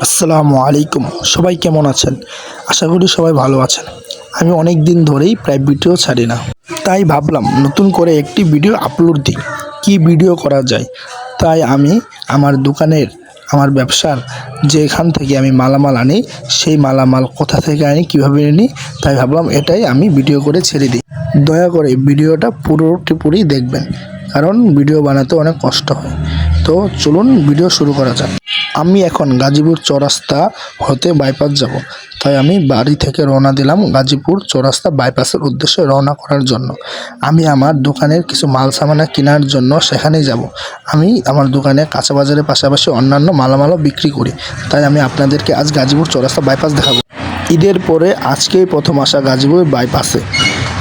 আসসালামু আলাইকুম। সবাই কেমন আছেন? আশা করি সবাই ভালো আছেন। আমি অনেক দিন ধরেই প্রায় ভিডিও ছাড়ি না, তাই ভাবলাম নতুন করে একটি ভিডিও আপলোড দিই। কি ভিডিও করা যায়? তাই আমি আমার দোকানের, আমার ব্যবসার যেখান থেকে আমি মালামাল আনি, সেই মালামাল কোথা থেকে আনি, কীভাবে আনি, তাই ভাবলাম এটাই আমি ভিডিও করে ছেড়ে দিই। দয়া করে ভিডিওটা পুরোপুরি দেখবেন, কারণ ভিডিও বানাতে অনেক কষ্ট হয়। তো চলুন ভিডিও শুরু করা যাক। আমি এখন গাজীপুর চৌরাস্তা হতে বাইপাস যাব, তাই আমি বাড়ি থেকে রওনা দিলাম গাজীপুর চৌরাস্তা বাইপাসের উদ্দেশ্যে রওনা করার জন্য। আমি আমার দোকানের কিছু মাল সামানা কেনার জন্য সেখানেই যাব। আমি আমার দোকানে কাঁচা বাজারের পাশাপাশি অন্যান্য মালামালও বিক্রি করি, তাই আমি আপনাদেরকে আজ গাজীপুর চৌরাস্তা বাইপাস দেখাবো। ঈদের পরে আজকেই প্রথম আসা গাজীপুর বাইপাসে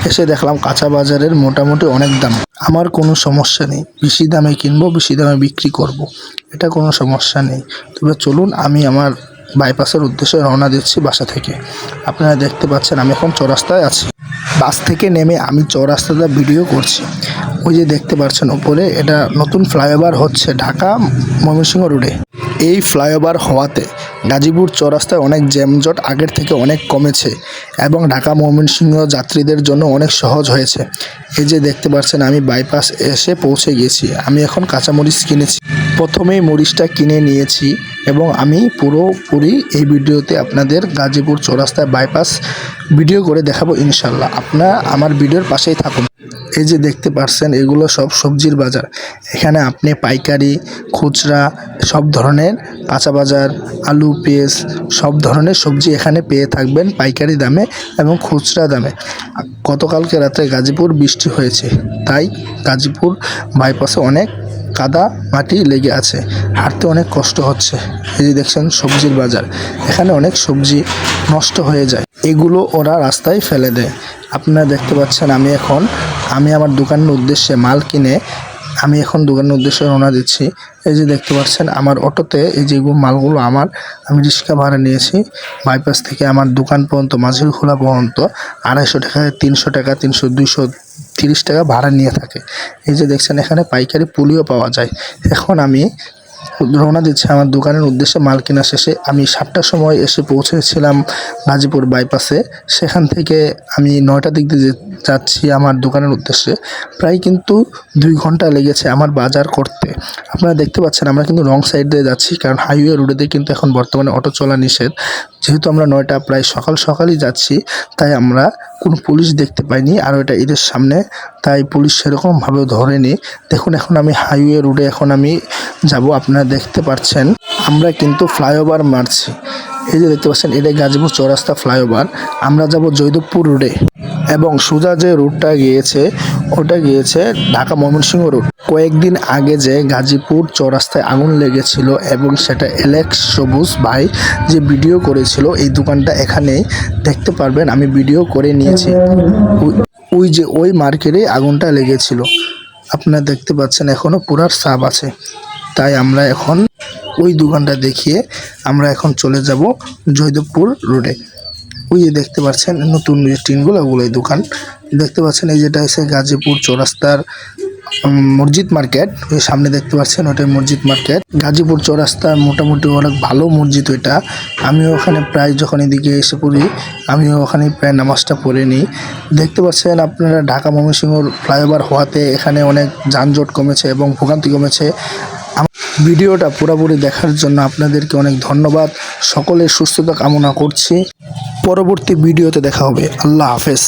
এসে দেখলাম কাঁচা বাজারের মোটামুটি অনেক দাম। আমার কোনো সমস্যা নেই, বেশি দামে কিনবো, বেশি দামে বিক্রি করব, এটা কোনো সমস্যা নেই। তবে চলুন, আমি আমার বাইপাসের উদ্দেশ্যে রওনা দিচ্ছি বাসা থেকে। আপনারা দেখতে পাচ্ছেন আমি এখন চৌরাস্তায় আছি। বাস থেকে নেমে আমি চৌরাস্তাটা ভিডিও করছি। ওই যে দেখতে পাচ্ছেন উপরে, এটা নতুন ফ্লাইওভার হচ্ছে ঢাকা ময়মনসিংহ রোডে। এই ফ্লাইওভার হওয়াতে গাজীপুর চৌরাস্তায় অনেক জ্যামজট আগের থেকে অনেক কমেছে এবং ঢাকা ময়মনসিংহ যাত্রীদের জন্য অনেক সহজ হয়েছে। এই যে দেখতে পাচ্ছেন আমি বাইপাস এসে পৌঁছে গেছি। আমি এখন কাঁচামরিচ কিনেছি, প্রথমেই মরিচটা কিনে নিয়েছি এবং আমি পুরোপুরি এই ভিডিওতে আপনাদের গাজীপুর চৌরাস্তায় বাইপাস ভিডিও করে দেখাবো ইনশাল্লাহ। আপনারা আমার ভিডিওর পাশেই থাকুন। এই যে দেখতে পাচ্ছেন এগুলো সব সবজির বাজার। এখানে আপনি পাইকারি, খুচরা সব ধরনের কাঁচা বাজার, আলু, পেঁয়াজ সব ধরনের সবজি এখানে পেয়ে থাকবেন পাইকারি দামে এবং খুচরা দামে। গতকালকে রাত্রে গাজীপুর বৃষ্টি হয়েছে, তাই গাজীপুর বাইপাসে অনেক কাদা মাটি লেগে আছে, হাঁটতে অনেক কষ্ট হচ্ছে। এই যে দেখছেন সবজির বাজার, এখানে অনেক সবজি নষ্ট হয়ে যায়, এগুলো ওরা রাস্তায় ফেলে দেয়। আপনারা দেখতে পাচ্ছেন আমি আমার দোকানের উদ্দেশ্যে মাল কিনে আমি এখন দোকানের উদ্দেশ্যে রওনা দিচ্ছি। এই যে দেখতে পাচ্ছেন আমার অটোতে এই যে মালগুলো আমি রিক্সা ভাড়া নিয়েছি। বাইপাস থেকে আমার দোকান পর্যন্ত, মাঝির খোলা পর্যন্ত 250 টাকা, 300 টাকা, 300, 230 টাকা ভাড়া নিয়ে থাকে। এই যে দেখছেন এখানে পাইকারি পুলিও পাওয়া যায়। এখন আমি রওনা দিচ্ছি আমার দোকানের উদ্দেশ্যে। মাল কেনা শেষে আমি 7টার সময় এসে পৌঁছেছিলাম গাজীপুর বাইপাসে। সেখান থেকে আমি 9টার দিক দিয়ে যাচ্ছি আমার দোকানের উদ্দেশ্যে। প্রায় কিন্তু 2 ঘন্টা লেগেছে আমার বাজার করতে। আপনারা দেখতে পাচ্ছেন আমরা কিন্তু রং সাইড দিয়ে যাচ্ছি, কারণ হাইওয়ে রোডে কিন্তু এখন বর্তমানে অটো চলা নিষেধ। যেহেতু আমরা 9টা প্রায় সকালই যাচ্ছি, তাই আমরা কোনো পুলিশ দেখতে পাইনি। আর এটা ঈদের সামনে, তাই পুলিশ সেরকমভাবে ধরেনি। দেখুন এখন আমি হাইওয়ে রোডে এখন আমি যাব। আপনারা দেখতে পাচ্ছেন আমরা কিন্তু ফ্লাইওভার মারছি। এই যে দেখতে পাচ্ছেন এটা গাজীপুর চৌরাস্তা ফ্লাইওভার। আমরা যাব জয়দেবপুর রোডে এবং সোজা যে রুটটা গিয়েছে ওটা গিয়েছে ঢাকা ময়মনসিংহ রোড। কয়েকদিন আগে যে গাজীপুর চৌরাস্তায় আগুন লেগেছিল এবং সেটা এলেক্স সবুজ ভাই যে ভিডিও করেছিল, এই দোকানটা এখানেই দেখতে পারবেন আমি ভিডিও করে নিয়েছি। ওই মার্কেটে আগুনটা লেগেছিল, আপনারা দেখতে পাচ্ছেন এখনো পুরার ছাপ আছে। তাই আমরা এখন ওই দোকানটা দেখিয়ে আমরা এখন চলে যাব জয়দেবপুর রোডে। ওই যে দেখতে পাচ্ছেন নতুন যে টিনগুলো, ওগুলোই দোকান দেখতে পাচ্ছেন। এই যেটা এসে গাজীপুর চৌরাস্তার মসজিদ মার্কেট, ওই সামনে দেখতে পাচ্ছেন ওটাই মসজিদ মার্কেট। গাজীপুর চৌরাস্তার মোটামুটি অনেক ভালো মসজিদ ওইটা। আমিও ওখানে প্রায় যখন এদিকে এসে পড়ি, আমিও ওখানে প্রায় নামাজটা পড়ে নিই। দেখতে পাচ্ছেন আপনারা ঢাকা ময়মনসিংহ ফ্লাইওভার হওয়াতে এখানে অনেক যানজট কমেছে এবং ভোগান্তি কমেছে। ভিডিওটা পুরোপুরি দেখার জন্য আপনাদেরকে অনেক ধন্যবাদ। সকলের সুস্থতা কামনা করছি। পরবর্তী ভিডিওতে দেখা হবে। আল্লাহ হাফেজ।